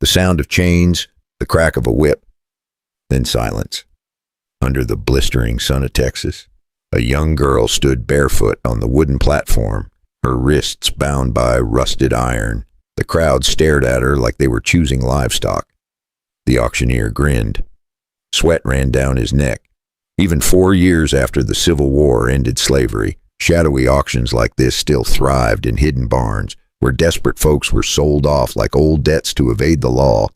The sound of chains, the crack of a whip, then silence. Under the blistering sun of Texas, a young girl stood barefoot on the wooden platform, her wrists bound by rusted iron. The crowd stared at her like they were choosing livestock. The auctioneer grinned. Sweat ran down his neck. Even 4 years after the Civil War ended slavery, shadowy auctions like this still thrived in hidden barns, where desperate folks were sold off like old debts to evade the law.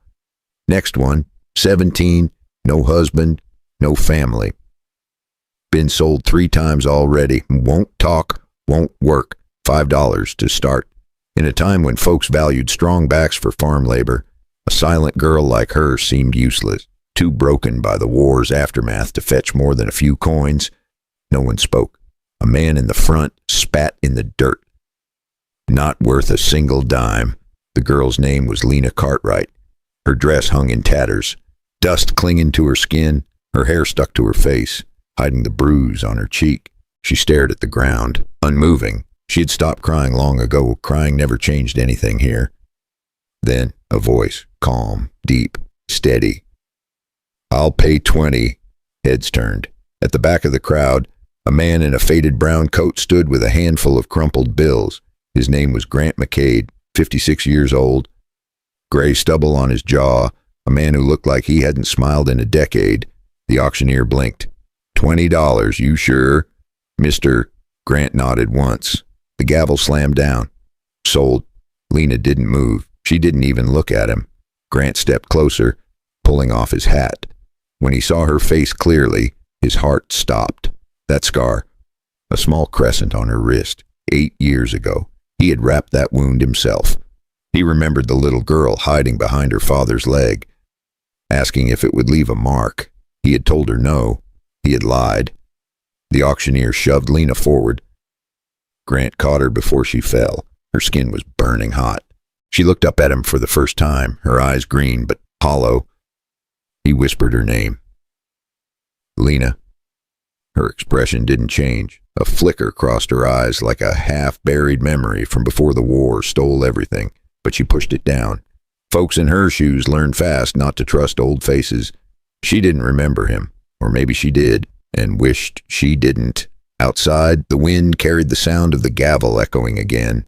Next one, 17, no husband, no family. Been sold 3 times already, won't talk, won't work, $5 to start. In a time when folks valued strong backs for farm labor, a silent girl like her seemed useless, too broken by the war's aftermath to fetch more than a few coins. No one spoke. A man in the front spat in the dirt. Not worth a single dime. The girl's name was Lena Cartwright. Her dress hung in tatters, dust clinging to her skin, her hair stuck to her face, hiding the bruise on her cheek. She stared at the ground, unmoving. She had stopped crying long ago. Crying never changed anything here. Then a voice, calm, deep, steady. "I'll pay 20. Heads turned. At the back of the crowd, a man in a faded brown coat stood with a handful of crumpled bills. His name was Grant McCade, 56 years old. Gray stubble on his jaw, a man who looked like he hadn't smiled in a decade. The auctioneer blinked. $20, you sure? Mr. Grant nodded once. The gavel slammed down. Sold. Lena didn't move. She didn't even look at him. Grant stepped closer, pulling off his hat. When he saw her face clearly, his heart stopped. That scar, a small crescent on her wrist, 8 years ago. He had wrapped that wound himself. He remembered the little girl hiding behind her father's leg, asking if it would leave a mark. He had told her no. He had lied. The auctioneer shoved Lena forward. Grant caught her before she fell. Her skin was burning hot. She looked up at him for the first time, her eyes green but hollow. He whispered her name. Lena. Her expression didn't change. A flicker crossed her eyes like a half-buried memory from before the war stole everything, but she pushed it down. Folks in her shoes learned fast not to trust old faces. She didn't remember him, or maybe she did, and wished she didn't. Outside, the wind carried the sound of the gavel echoing again.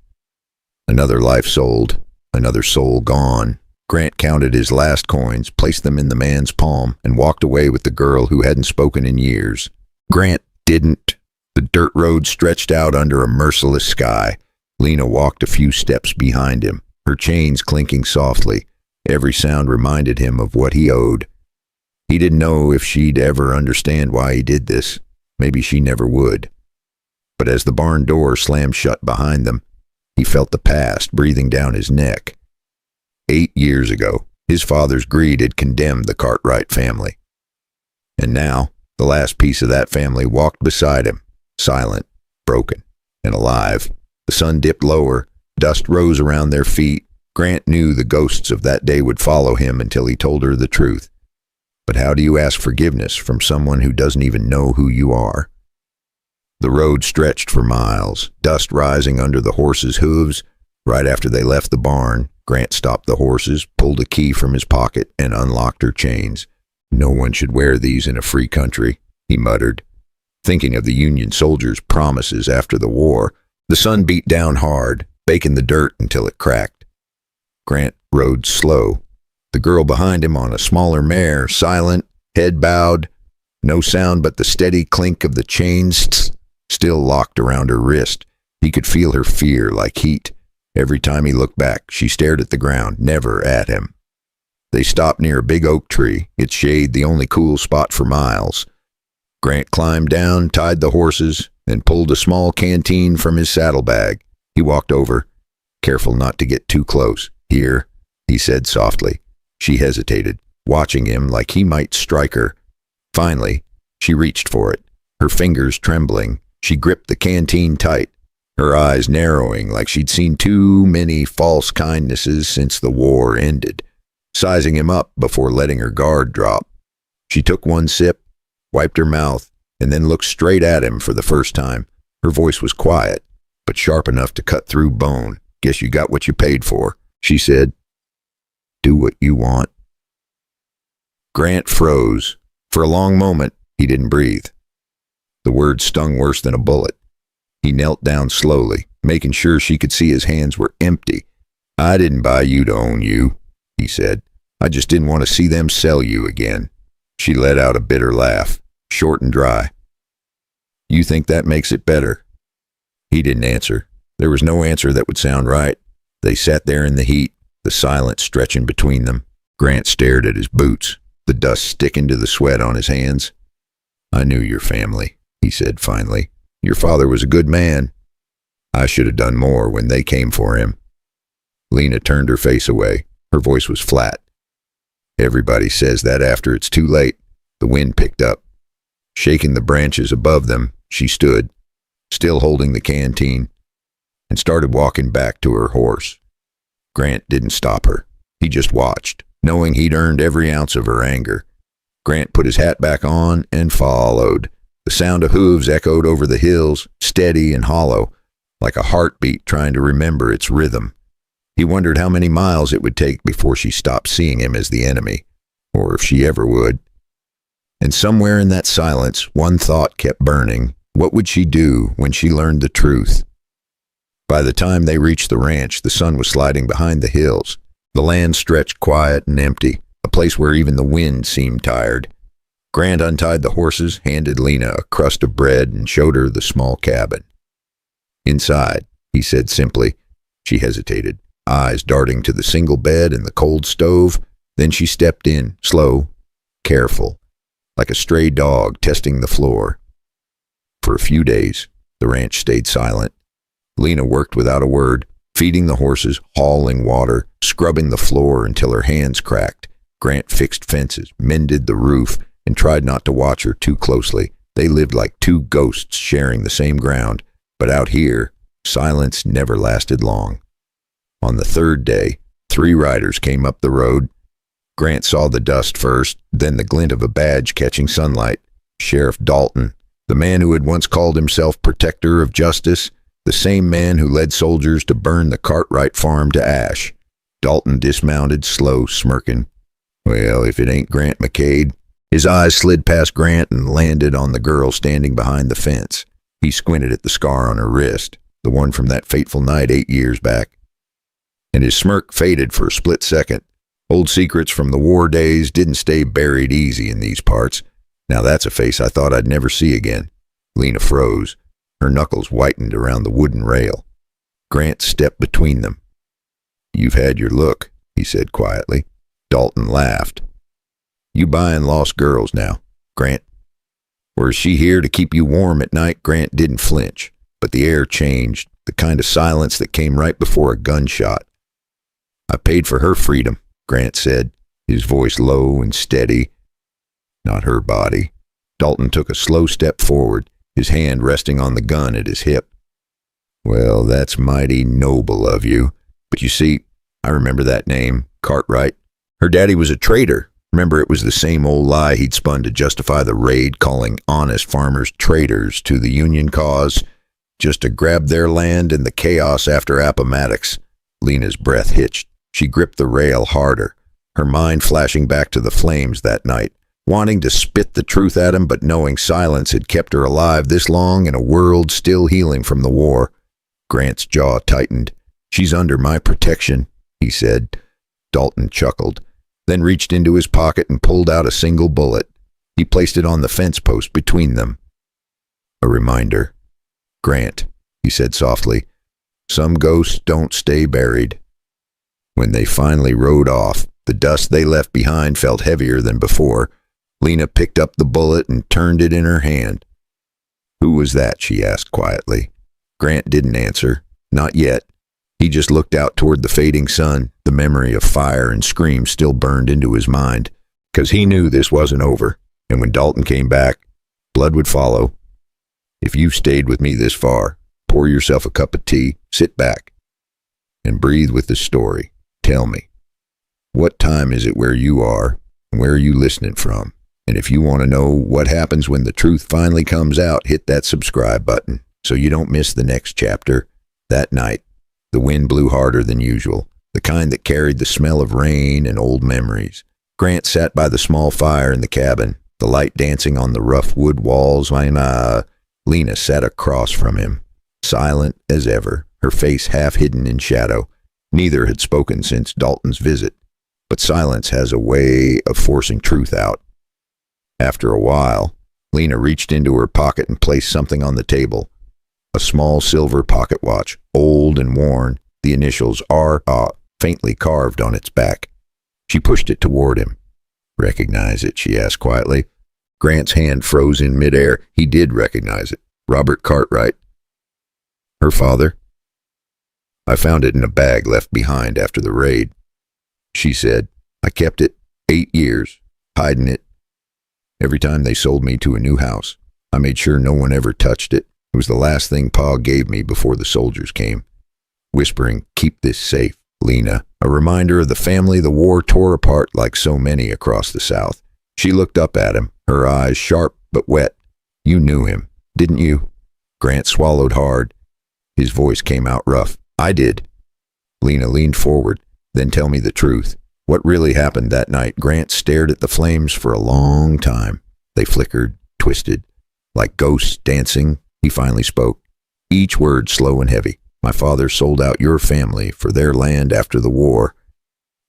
Another life sold, another soul gone. Grant counted his last coins, placed them in the man's palm, and walked away with the girl who hadn't spoken in years. Grant didn't. The dirt road stretched out under a merciless sky. Lena walked a few steps behind him, her chains clinking softly. Every sound reminded him of what he owed. He didn't know if she'd ever understand why he did this. Maybe she never would. But as the barn door slammed shut behind them, he felt the past breathing down his neck. 8 years ago, his father's greed had condemned the Cartwright family. And now, the last piece of that family walked beside him, silent, broken, and alive. The sun dipped lower, dust rose around their feet. Grant knew the ghosts of that day would follow him until he told her the truth. But how do you ask forgiveness from someone who doesn't even know who you are? The road stretched for miles, dust rising under the horses' hooves. Right after they left the barn, Grant stopped the horses, pulled a key from his pocket, and unlocked her chains. No one should wear these in a free country, he muttered, thinking of the Union soldiers' promises after the war. The sun beat down hard, baking the dirt until it cracked. Grant rode slow. The girl behind him on a smaller mare, silent, head bowed, no sound but the steady clink of the chains still locked around her wrist. He could feel her fear like heat. Every time he looked back, she stared at the ground, never at him. They stopped near a big oak tree, its shade the only cool spot for miles. Grant climbed down, tied the horses, and pulled a small canteen from his saddlebag. He walked over, careful not to get too close. "Here," he said softly. She hesitated, watching him like he might strike her. Finally, she reached for it, her fingers trembling. She gripped the canteen tight, her eyes narrowing like she'd seen too many false kindnesses since the war ended, sizing him up before letting her guard drop. She took one sip, wiped her mouth, and then looked straight at him for the first time. Her voice was quiet, but sharp enough to cut through bone. "Guess you got what you paid for," she said. do what you want. Grant froze. For a long moment, he didn't breathe. The words stung worse than a bullet. He knelt down slowly, making sure she could see his hands were empty. I didn't buy you to own you, he said. I just didn't want to see them sell you again. She let out a bitter laugh, short and dry. You think that makes it better? He didn't answer. There was no answer that would sound right. They sat there in the heat, the silence stretching between them. Grant stared at his boots, the dust sticking to the sweat on his hands. I knew your family, he said finally. Your father was a good man. I should have done more when they came for him. Lena turned her face away. Her voice was flat. Everybody says that after it's too late. The wind picked up. Shaking the branches above them, she stood, still holding the canteen, and started walking back to her horse. Grant didn't stop her. He just watched, knowing he'd earned every ounce of her anger. Grant put his hat back on and followed. The sound of hooves echoed over the hills, steady and hollow, like a heartbeat trying to remember its rhythm. He wondered how many miles it would take before she stopped seeing him as the enemy, or if she ever would. And somewhere in that silence, one thought kept burning. What would she do when she learned the truth? By the time they reached the ranch, the sun was sliding behind the hills. The land stretched quiet and empty, a place where even the wind seemed tired. Grant untied the horses, handed Lena a crust of bread, and showed her the small cabin. Inside, he said simply. She hesitated, eyes darting to the single bed and the cold stove. Then she stepped in, slow, careful, like a stray dog testing the floor. For a few days, the ranch stayed silent. Lena worked without a word, feeding the horses, hauling water, scrubbing the floor until her hands cracked. Grant fixed fences, mended the roof, and tried not to watch her too closely. They lived like two ghosts sharing the same ground. But out here, silence never lasted long. On the third day, 3 riders came up the road. Grant saw the dust first, then the glint of a badge catching sunlight. Sheriff Dalton, the man who had once called himself protector of justice, the same man who led soldiers to burn the Cartwright farm to ash. Dalton dismounted, slow, smirking. Well, if it ain't Grant McCade. His eyes slid past Grant and landed on the girl standing behind the fence. He squinted at the scar on her wrist, the one from that fateful night 8 years back. And his smirk faded for a split second. Old secrets from the war days didn't stay buried easy in these parts. Now that's a face I thought I'd never see again. Lena froze. Her knuckles whitened around the wooden rail. Grant stepped between them. You've had your look, he said quietly. Dalton laughed. You buying lost girls now, Grant? Or is she here to keep you warm at night? Grant didn't flinch, but the air changed, the kind of silence that came right before a gunshot. I paid for her freedom, Grant said, his voice low and steady. Not her body. Dalton took a slow step forward, his hand resting on the gun at his hip. Well, that's mighty noble of you. But you see, I remember that name, Cartwright. Her daddy was a traitor. Remember, it was the same old lie he'd spun to justify the raid, calling honest farmers traitors to the Union cause, just to grab their land in the chaos after Appomattox. Lena's breath hitched. She gripped the rail harder, her mind flashing back to the flames that night, wanting to spit the truth at him, but knowing silence had kept her alive this long in a world still healing from the war. Grant's jaw tightened. She's under my protection, he said. Dalton chuckled, then reached into his pocket and pulled out a single bullet. He placed it on the fence post between them. A reminder. Grant, he said softly, some ghosts don't stay buried. When they finally rode off, the dust they left behind felt heavier than before. Lena picked up the bullet and turned it in her hand. Who was that? She asked quietly. Grant didn't answer. Not yet. He just looked out toward the fading sun. The memory of fire and screams still burned into his mind, because he knew this wasn't over, and when Dalton came back, blood would follow. If you've stayed with me this far, pour yourself a cup of tea, sit back, and breathe with the story. Tell me, what time is it where you are, and where are you listening from? And if you want to know what happens when the truth finally comes out, hit that subscribe button so you don't miss the next chapter. That night, the wind blew harder than usual. the kind that carried the smell of rain and old memories. Grant sat by the small fire in the cabin, the light dancing on the rough wood walls. Lena sat across from him, silent as ever, her face half hidden in shadow. Neither had spoken since Dalton's visit, but silence has a way of forcing truth out. After a while, Lena reached into her pocket and placed something on the table. A small silver pocket watch, old and worn, the initials R.A. faintly carved on its back. She pushed it toward him. "Recognize it?" she asked quietly. Grant's hand froze in midair. He did recognize it. Robert Cartwright. Her father? "I found it in a bag left behind after the raid," she said. "I kept it 8 years, hiding it. Every time they sold me to a new house, I made sure no one ever touched it. It was the last thing Pa gave me before the soldiers came." Whispering, "Keep this safe, Lena," a reminder of the family the war tore apart like so many across the South. She looked up at him, her eyes sharp but wet. "You knew him, didn't you?" Grant swallowed hard. His voice came out rough. "I did." Lena leaned forward. "Then tell me the truth. What really happened that night?" Grant stared at the flames for a long time. They flickered, twisted, like ghosts dancing. He finally spoke, each word slow and heavy. "My father sold out your family for their land after the war.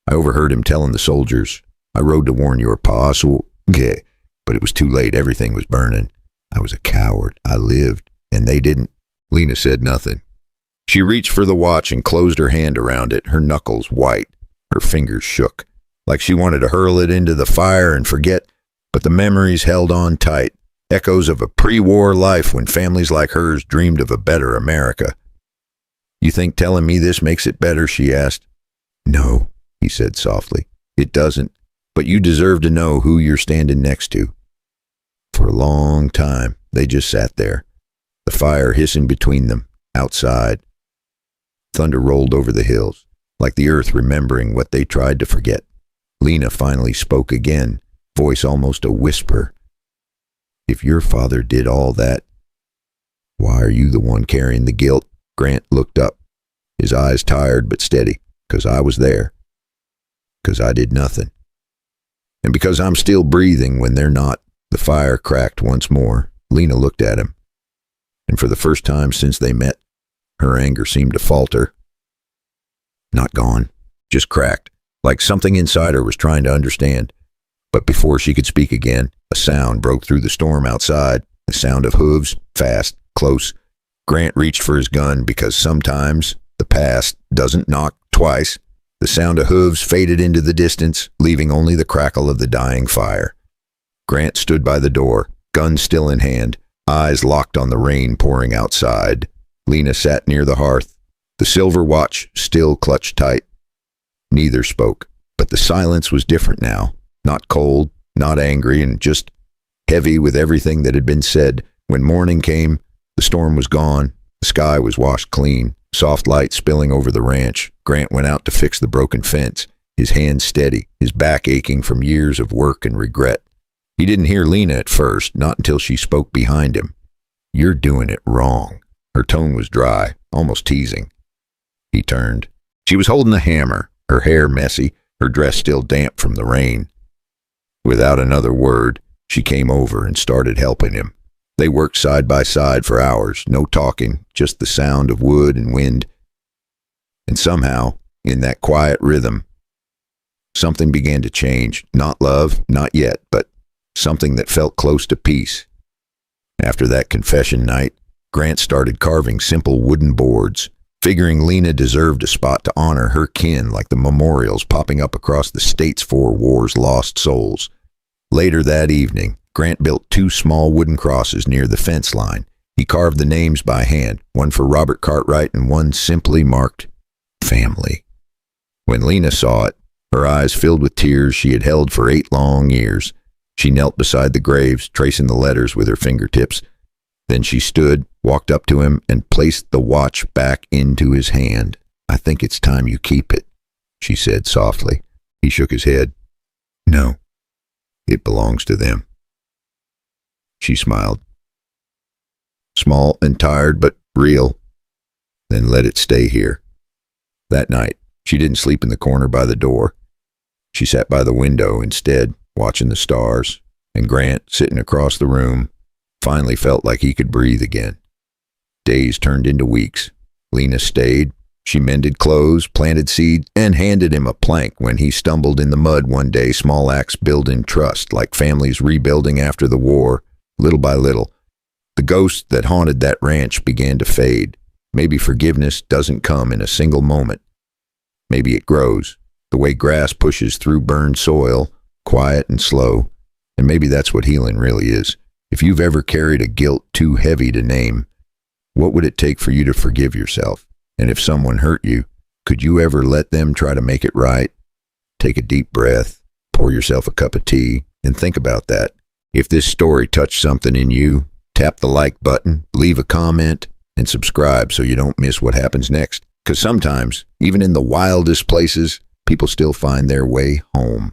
I overheard him telling the soldiers. I rode to warn your pa, but it was too late. Everything was burning. I was a coward. I lived, and they didn't." Lena said nothing. She reached for the watch and closed her hand around it, her knuckles white. Her fingers shook, like she wanted to hurl it into the fire and forget, but the memories held on tight, echoes of a pre-war life when families like hers dreamed of a better America. "You think telling me this makes it better?" she asked. "No," he said softly. "It doesn't, but you deserve to know who you're standing next to." For a long time, they just sat there, the fire hissing between them, outside. Thunder rolled over the hills, like the earth remembering what they tried to forget. Lena finally spoke again, voice almost a whisper. "If your father did all that, why are you the one carrying the guilt?" Grant looked up, his eyes tired but steady. "'Cause I was there. 'Cause I did nothing. And because I'm still breathing when they're not." The fire cracked once more. Lena looked at him, and for the first time since they met, her anger seemed to falter. Not gone, just cracked, like something inside her was trying to understand. But before she could speak again, a sound broke through the storm outside, the sound of hooves, fast, close. Grant reached for his gun because sometimes the past doesn't knock twice. The sound of hooves faded into the distance, leaving only the crackle of the dying fire. Grant stood by the door, gun still in hand, eyes locked on the rain pouring outside. Lena sat near the hearth, the silver watch still clutched tight. Neither spoke, but the silence was different now, not cold, not angry, and just heavy with everything that had been said. When morning came, the storm was gone, the sky was washed clean, soft light spilling over the ranch. Grant went out to fix the broken fence, his hands steady, his back aching from years of work and regret. He didn't hear Lena at first, not until she spoke behind him. "You're doing it wrong." Her tone was dry, almost teasing. He turned. She was holding the hammer, her hair messy, her dress still damp from the rain. Without another word, she came over and started helping him. They worked side by side for hours, no talking, just the sound of wood and wind. And somehow, in that quiet rhythm, something began to change. Not love, not yet, but something that felt close to peace. After that confession night, Grant started carving simple wooden boards, figuring Lena deserved a spot to honor her kin like the memorials popping up across the states for war's lost souls. Later that evening, Grant built 2 small wooden crosses near the fence line. He carved the names by hand, one for Robert Cartwright and one simply marked family. When Lena saw it, her eyes filled with tears she had held for 8 long years. She knelt beside the graves, tracing the letters with her fingertips. Then she stood, walked up to him, and placed the watch back into his hand. "I think it's time you keep it," she said softly. He shook his head. "No, it belongs to them." She smiled. Small and tired, but real. "Then let it stay here." That night, She didn't sleep in the corner by the door. She sat by the window instead, watching the stars, and Grant, sitting across the room, finally felt like he could breathe again. Days turned into weeks. Lena stayed. She mended clothes, planted seeds, and handed him a plank when he stumbled in the mud one day, small acts building trust, like families rebuilding after the war, little by little. The ghost that haunted that ranch began to fade. Maybe forgiveness doesn't come in a single moment. Maybe it grows, the way grass pushes through burned soil, quiet and slow. And maybe that's what healing really is. If you've ever carried a guilt too heavy to name, what would it take for you to forgive yourself? And if someone hurt you, could you ever let them try to make it right? Take a deep breath, pour yourself a cup of tea, and think about that. If this story touched something in you, tap the like button, leave a comment, and subscribe so you don't miss what happens next. Because sometimes, even in the wildest places, people still find their way home.